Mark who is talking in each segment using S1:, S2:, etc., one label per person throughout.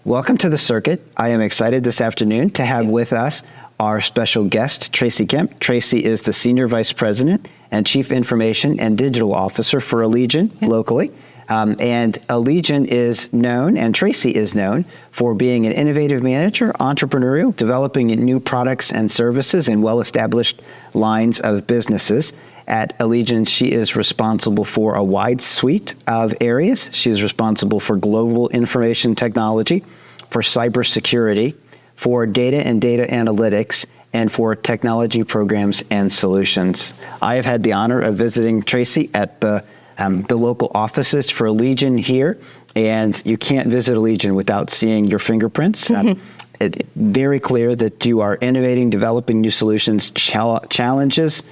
S1: Welcome to the circuit. I am excited this afternoon to have with us our special guest, Tracy Kemp. Tracy is the Senior Vice President and Chief Information and Digital Officer for Allegion locally. And Allegion is known, and Tracy is known, for being an innovative manager, entrepreneurial, developing new products and services in well-established lines of businesses. At Allegion, she is responsible for a wide suite of areas. She is responsible for global information technology, for cybersecurity, for data and data analytics, and for technology programs and solutions. I have had the honor of visiting Tracy at the local offices for Allegion here, and you can't visit Allegion without seeing your fingerprints. It's very clear that you are innovating, developing new solutions, challenges.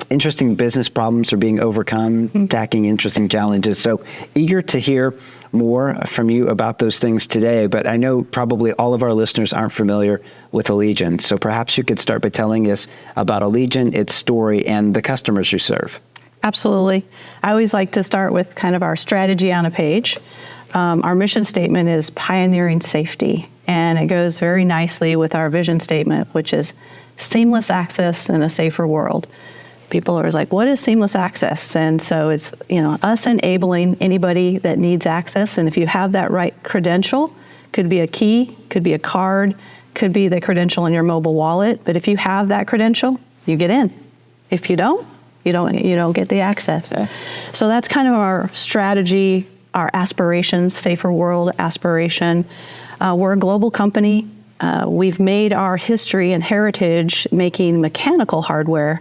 S1: Interesting business problems are being overcome, tackling interesting challenges. So eager to hear more from you about those things today, but I know probably all of our listeners aren't familiar with Allegion. So perhaps you could start by telling us about Allegion, its story, and the customers you serve.
S2: Absolutely. I always like to start with kind of our strategy on a page. Our mission statement is pioneering safety, and it goes very nicely with our vision statement, which is seamless access in a safer world. People are like, what is seamless access? And so it's, us enabling anybody that needs access. And if you have that right credential, could be a key, could be a card, could be the credential in your mobile wallet. But if you have that credential, you get in. If you don't, you don't get the access. Okay. So that's kind of our strategy, our aspirations, safer world aspiration. We're a global company. We've made our history and heritage making mechanical hardware,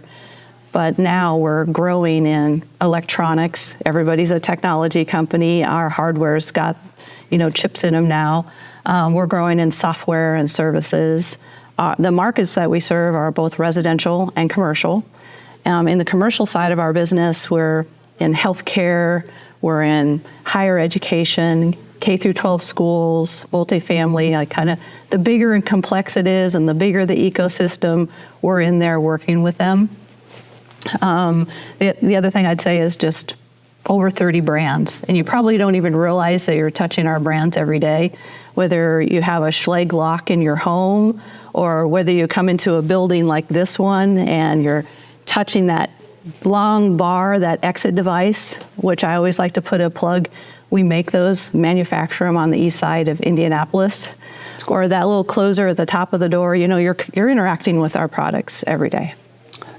S2: but now we're growing in electronics. Everybody's a technology company. Our hardware's got, chips in them now. We're growing in software and services. The markets that we serve are both residential and commercial. In the commercial side of our business, we're in healthcare, we're in higher education, K through 12 schools, multifamily, the bigger and complex it is and the bigger the ecosystem, we're in there working with them. The other thing I'd say is just over 30 brands. And you probably don't even realize that you're touching our brands every day, whether you have a Schlage lock in your home or whether you come into a building like this one and you're touching that long bar, that exit device, which I always like to put a plug. We make those, manufacture them on the east side of Indianapolis. Or that little closer at the top of the door, you're interacting with our products every day.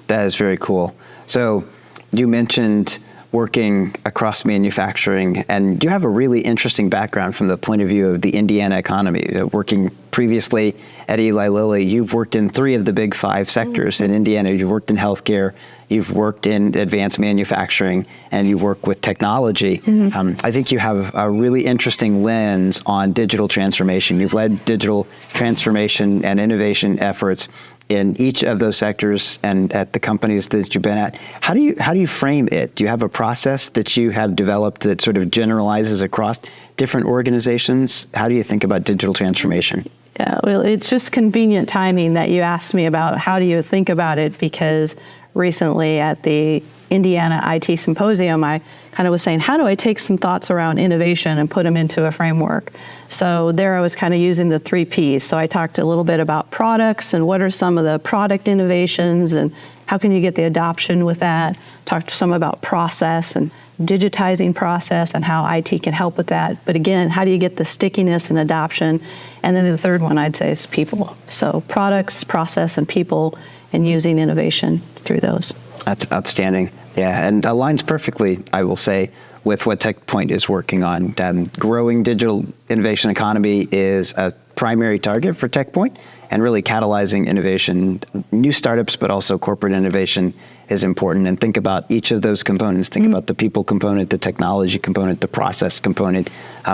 S1: That is very cool. So you mentioned working across manufacturing, and you have a really interesting background from the point of view of the Indiana economy. Working previously at Eli Lilly, you've worked in 3 of the big 5 sectors in Indiana. You've worked in healthcare, you've worked in advanced manufacturing, and you work with technology. I think you have a really interesting lens on digital transformation. You've led digital transformation and innovation efforts in each of those sectors and at the companies that you've been at. How do you frame it? Do you have a process that you have developed that sort of generalizes across different organizations? How do you think about digital transformation?
S2: Yeah, well, it's just convenient timing that you asked me about how do you think about it, because recently at the Indiana IT Symposium, I kind of was saying, how do I take some thoughts around innovation and put them into a framework? So there I was kind of using the 3 Ps. So I talked a little bit about products and what are some of the product innovations and how can you get the adoption with that. Talked some about process and digitizing process and how IT can help with that. But again, how do you get the stickiness and adoption? And then the third one I'd say is people. So products, process, and people, and using innovation through those.
S1: That's outstanding. Yeah, and aligns perfectly, I will say, with what TechPoint is working on. Growing digital innovation economy is a primary target for TechPoint, and really catalyzing innovation, new startups, but also corporate innovation is important. And think about each of those components. Think about the people component, the technology component, the process component.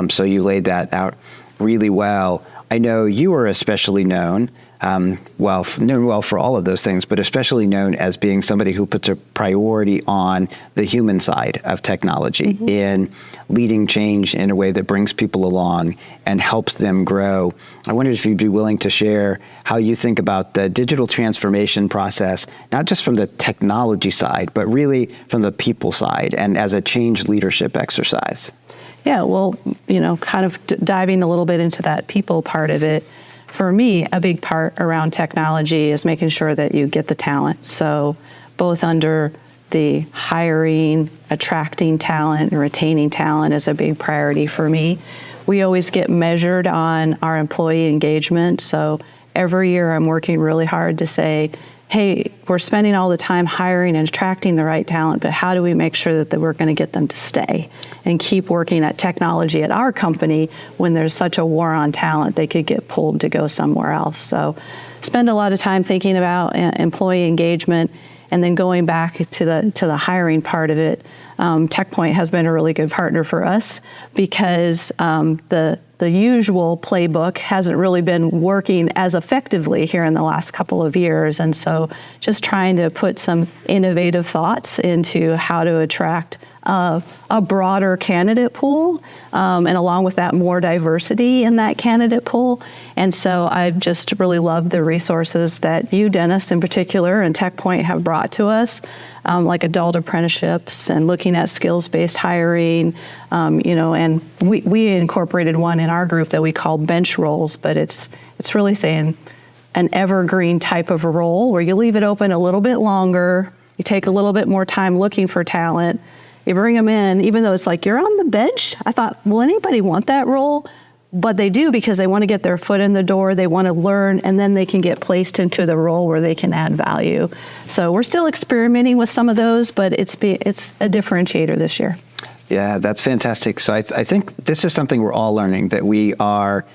S1: So you laid that out really well. I know you are especially known, known well for all of those things, but especially known as being somebody who puts a priority on the human side of technology in leading change in a way that brings people along and helps them grow. I wondered if you'd be willing to share how you think about the digital transformation process, not just from the technology side, but really from the people side and as a change leadership exercise.
S2: Yeah, well, kind of diving a little bit into that people part of it, for me, a big part around technology is making sure that you get the talent. So both under the hiring, attracting talent, and retaining talent is a big priority for me. We always get measured on our employee engagement. So every year I'm working really hard to say, hey, we're spending all the time hiring and attracting the right talent, but how do we make sure that we're going to get them to stay and keep working at technology at our company when there's such a war on talent, they could get pulled to go somewhere else. So spend a lot of time thinking about employee engagement, and then going back to the hiring part of it. TechPoint has been a really good partner for us because the usual playbook hasn't really been working as effectively here in the last couple of years. And so just trying to put some innovative thoughts into how to attract a broader candidate pool, and along with that, more diversity in that candidate pool. And so I just really love the resources that you, Dennis, in particular, and TechPoint have brought to us, like adult apprenticeships and looking at skills-based hiring, and we incorporated one in our group that we call bench roles, but it's really saying an evergreen type of a role where you leave it open a little bit longer, you take a little bit more time looking for talent, you bring them in, even though it's like, you're on the bench. I thought, will anybody want that role? But they do, because they want to get their foot in the door, they want to learn, and then they can get placed into the role where they can add value. So we're still experimenting with some of those, but it's a differentiator this year.
S1: Yeah, that's fantastic. So I think this is something we're all learning, that we are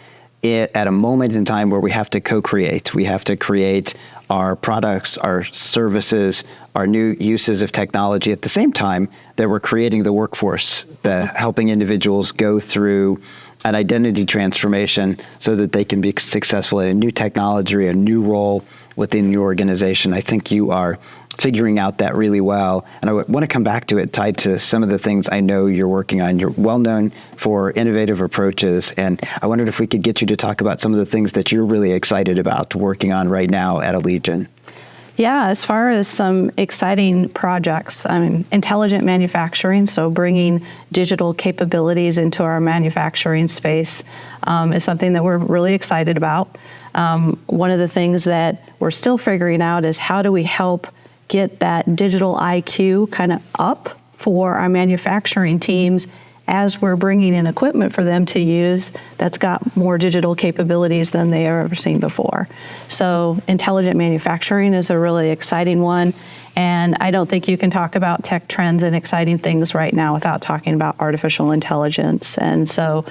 S1: at a moment in time where we have to co-create. We have to create our products, our services, our new uses of technology at the same time that we're creating the workforce, helping individuals go through an identity transformation so that they can be successful in a new technology, a new role within your organization. I think you are figuring out that really well. And I want to come back to it tied to some of the things I know you're working on. You're well known for innovative approaches. And I wondered if we could get you to talk about some of the things that you're really excited about working on right now at Allegion.
S2: Yeah, as far as some exciting projects, intelligent manufacturing, so bringing digital capabilities into our manufacturing space is something that we're really excited about. One of the things that we're still figuring out is how do we help get that digital IQ kind of up for our manufacturing teams as we're bringing in equipment for them to use that's got more digital capabilities than they have ever seen before. So intelligent manufacturing is a really exciting one. And I don't think you can talk about tech trends and exciting things right now without talking about artificial intelligence. And so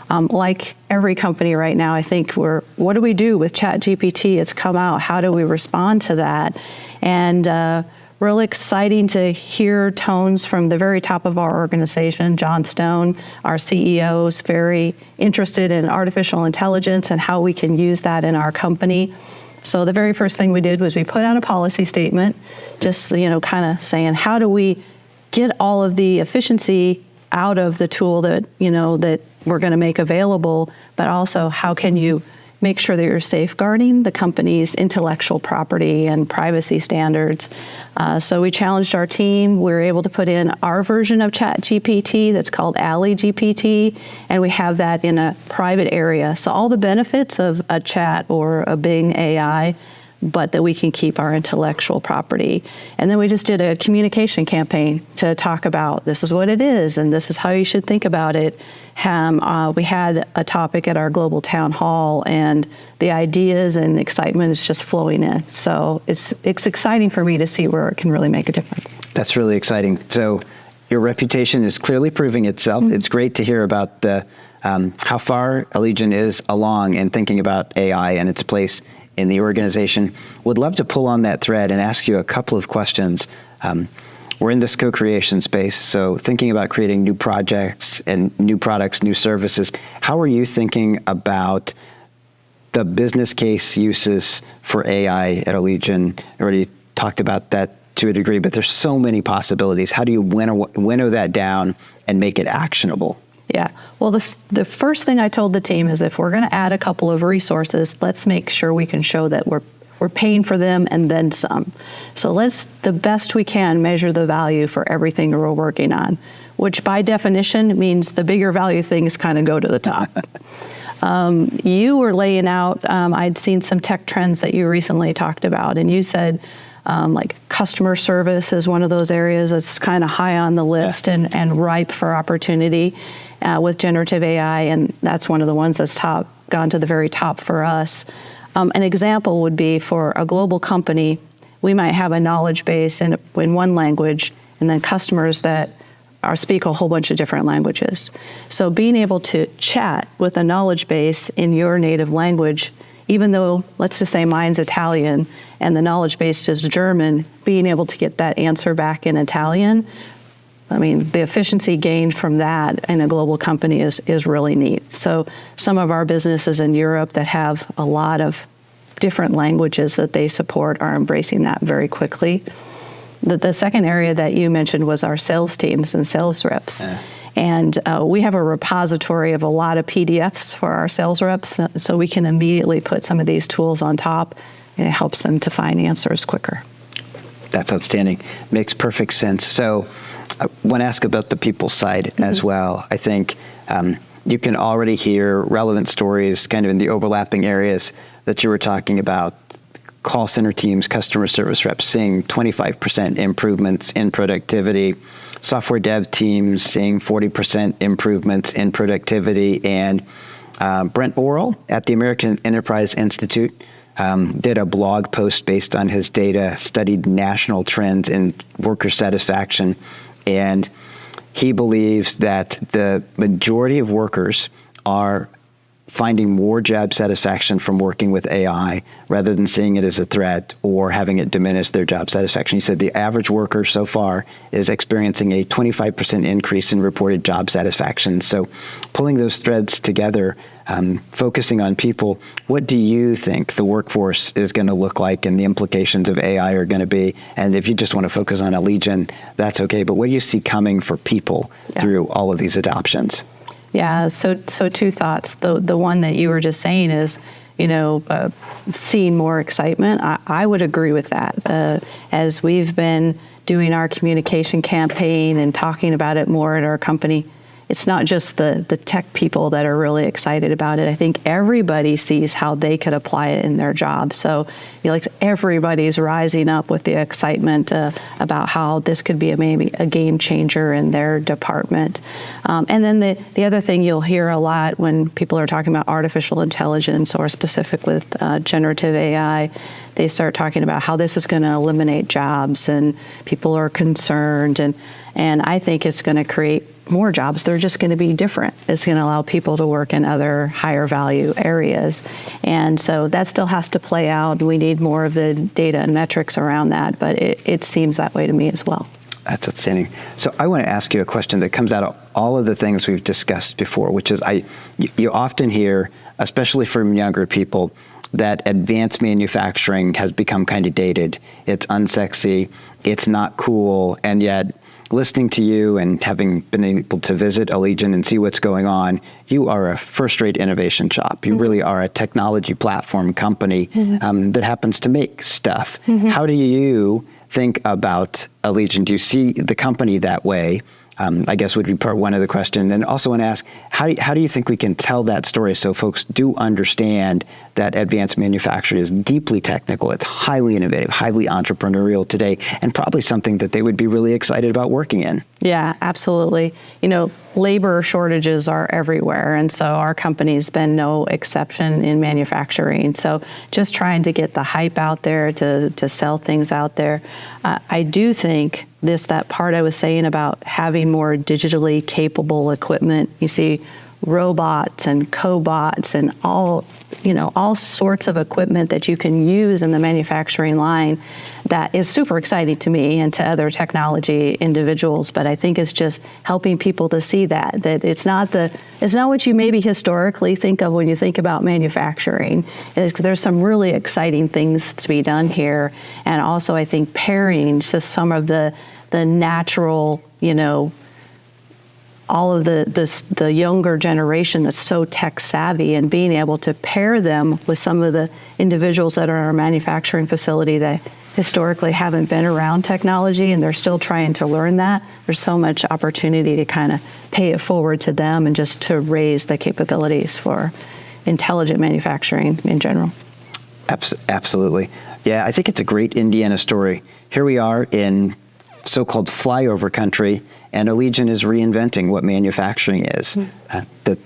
S2: like every company right now, I think what do we do with ChatGPT? It's come out. How do we respond to that? And really exciting to hear tones from the very top of our organization. John Stone, our CEO, is very interested in artificial intelligence and how we can use that in our company. So the very first thing we did was we put out a policy statement, just kind of saying, how do we get all of the efficiency out of the tool that that we're going to make available, but also how can you make sure that you're safeguarding the company's intellectual property and privacy standards. So we challenged our team. We were able to put in our version of ChatGPT that's called Allegion, and we have that in a private area. So all the benefits of a chat or a Bing AI, but that we can keep our intellectual property. And then we just did a communication campaign to talk about this is what it is and this is how you should think about it. We had a topic at our global town hall, and the ideas and excitement is just flowing in. So it's exciting for me to see where it can really make a difference.
S1: That's really exciting. So your reputation is clearly proving itself. Mm-hmm. It's great to hear about how far Allegion is along in thinking about AI and its place in the organization. Would love to pull on that thread and ask you a couple of questions. We're in this co-creation space, so thinking about creating new projects and new products, new services, how are you thinking about the business case uses for AI at Allegion? I already talked about that to a degree, but there's so many possibilities. How do you winnow that down and make it actionable?
S2: Yeah. Well, the first thing I told the team is if we're going to add a couple of resources, let's make sure we can show that we're We're paying for them and then some. So let's, the best we can, measure the value for everything we're working on, which by definition means the bigger value things kind of go to the top. You were laying out, I'd seen some tech trends that you recently talked about, and you said like customer service is one of those areas that's kind of high on the list and ripe for opportunity with generative AI, and that's one of the ones that's gone to the very top for us. An example would be for a global company, we might have a knowledge base in one language, and then customers that speak a whole bunch of different languages. So being able to chat with a knowledge base in your native language, even though, let's just say mine's Italian and the knowledge base is German, being able to get that answer back in Italian, I mean, the efficiency gained from that in a global company is really neat. So some of our businesses in Europe that have a lot of different languages that they support are embracing that very quickly. The second area that you mentioned was our sales teams and sales reps. Yeah. And we have a repository of a lot of PDFs for our sales reps, so we can immediately put some of these tools on top, and it helps them to find answers quicker.
S1: That's outstanding. Makes perfect sense. So I want to ask about the people side as well. I think you can already hear relevant stories kind of in the overlapping areas that you were talking about. Call center teams, customer service reps seeing 25% improvements in productivity. Software dev teams seeing 40% improvements in productivity. And Brent Orrell at the American Enterprise Institute did a blog post based on his data, studied national trends in worker satisfaction, and he believes that the majority of workers are finding more job satisfaction from working with AI rather than seeing it as a threat or having it diminish their job satisfaction. He said the average worker so far is experiencing a 25% increase in reported job satisfaction. So pulling those threads together, focusing on people, what do you think the workforce is going to look like and the implications of AI are going to be? And if you just want to focus on Allegion, that's okay. But what do you see coming for people through all of these adoptions?
S2: Yeah, so two thoughts. The one that you were just saying is, seeing more excitement. I would agree with that. As we've been doing our communication campaign and talking about it more at our company, it's not just the tech people that are really excited about it. I think everybody sees how they could apply it in their job. So everybody's rising up with the excitement about how this could be maybe a game changer in their department. And then the other thing you'll hear a lot when people are talking about artificial intelligence or specific with generative AI, they start talking about how this is going to eliminate jobs, and people are concerned. And I think it's going to create more jobs. They're just going to be different. It's going to allow people to work in other higher value areas. And so that still has to play out. We need more of the data and metrics around that, but it seems that way to me as well.
S1: That's outstanding. So I want to ask you a question that comes out of all of the things we've discussed before, which is you often hear, especially from younger people, that advanced manufacturing has become kind of dated. It's unsexy, it's not cool, and yet listening to you and having been able to visit Allegion and see what's going on, you are a first-rate innovation shop. You really are a technology platform company that happens to make stuff. How do you think about Allegion? Do you see the company that way? I guess would be part one of the question. And also want to ask, how do you think we can tell that story so folks do understand that advanced manufacturing is deeply technical, it's highly innovative, highly entrepreneurial today, and probably something that they would be really excited about working in?
S2: Yeah, absolutely. Labor shortages are everywhere, and so our company's been no exception in manufacturing. So just trying to get the hype out there, to sell things out there. I do think that part I was saying about having more digitally capable equipment. You see robots and cobots and all sorts of equipment that you can use in the manufacturing line. That is super exciting to me and to other technology individuals, but I think it's just helping people to see that it's not what you maybe historically think of when you think about manufacturing. There's some really exciting things to be done here, and also I think pairing just some of the natural, all of the younger generation that's so tech savvy, and being able to pair them with some of the individuals that are in our manufacturing facility that historically haven't been around technology and they're still trying to learn that. There's so much opportunity to kind of pay it forward to them and just to raise the capabilities for intelligent manufacturing in general.
S1: Absolutely. Yeah, I think it's a great Indiana story. Here we are in so-called flyover country, and Allegion is reinventing what manufacturing is.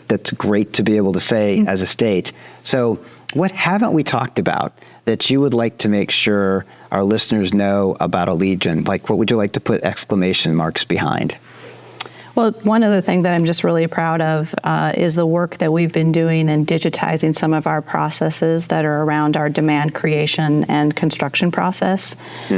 S1: That's great to be able to say as a state. So what haven't we talked about that you would like to make sure our listeners know about Allegion? Like, what would you like to put exclamation marks behind?
S2: Well, one other thing that I'm just really proud of is the work that we've been doing in digitizing some of our processes that are around our demand creation and construction process.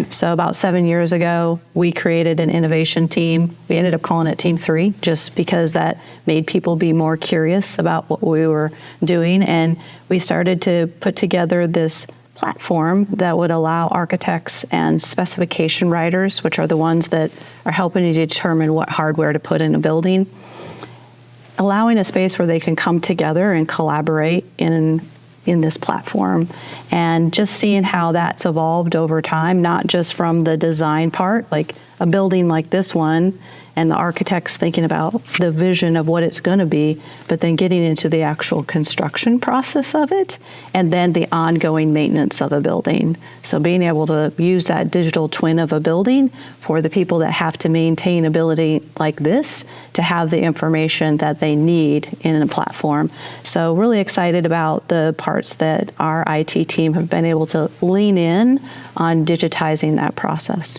S2: So about 7 years ago, we created an innovation team. We ended up calling it Team 3 just because that made people be more curious about what we were doing. And we started to put together this platform that would allow architects and specification writers, which are the ones that are helping to determine what hardware to put in a building, allowing a space where they can come together and collaborate in this platform, and just seeing how that's evolved over time, not just from the design part, like a building like this one, and the architects thinking about the vision of what it's going to be, but then getting into the actual construction process of it, and then the ongoing maintenance of a building. So being able to use that digital twin of a building for the people that have to maintain a building like this to have the information that they need in a platform. So really excited about the parts that our IT team have been able to lean in on digitizing that process.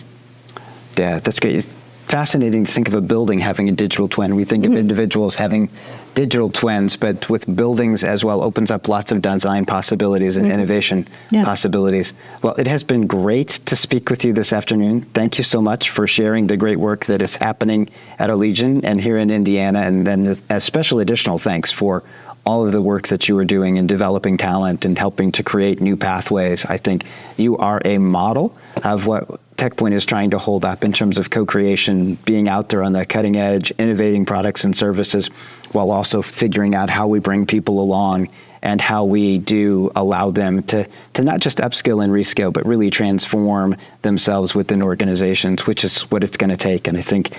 S1: Yeah, that's great. It's fascinating to think of a building having a digital twin. We think of individuals having digital twins, but with buildings as well opens up lots of design possibilities and innovation possibilities. Well, it has been great to speak with you this afternoon. Thank you so much for sharing the great work that is happening at Allegion and here in Indiana, and then a special additional thanks for all of the work that you are doing in developing talent and helping to create new pathways. I think you are a model of what TechPoint is trying to hold up in terms of co-creation, being out there on the cutting edge, innovating products and services, while also figuring out how we bring people along and how we do allow them to not just upskill and reskill, but really transform themselves within organizations, which is what it's going to take. And I think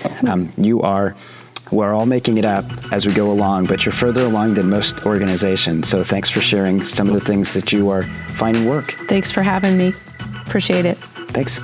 S1: we're all making it up as we go along, but you're further along than most organizations. So thanks for sharing some of the things that you are finding work.
S2: Thanks for having me. Appreciate it.
S1: Thanks.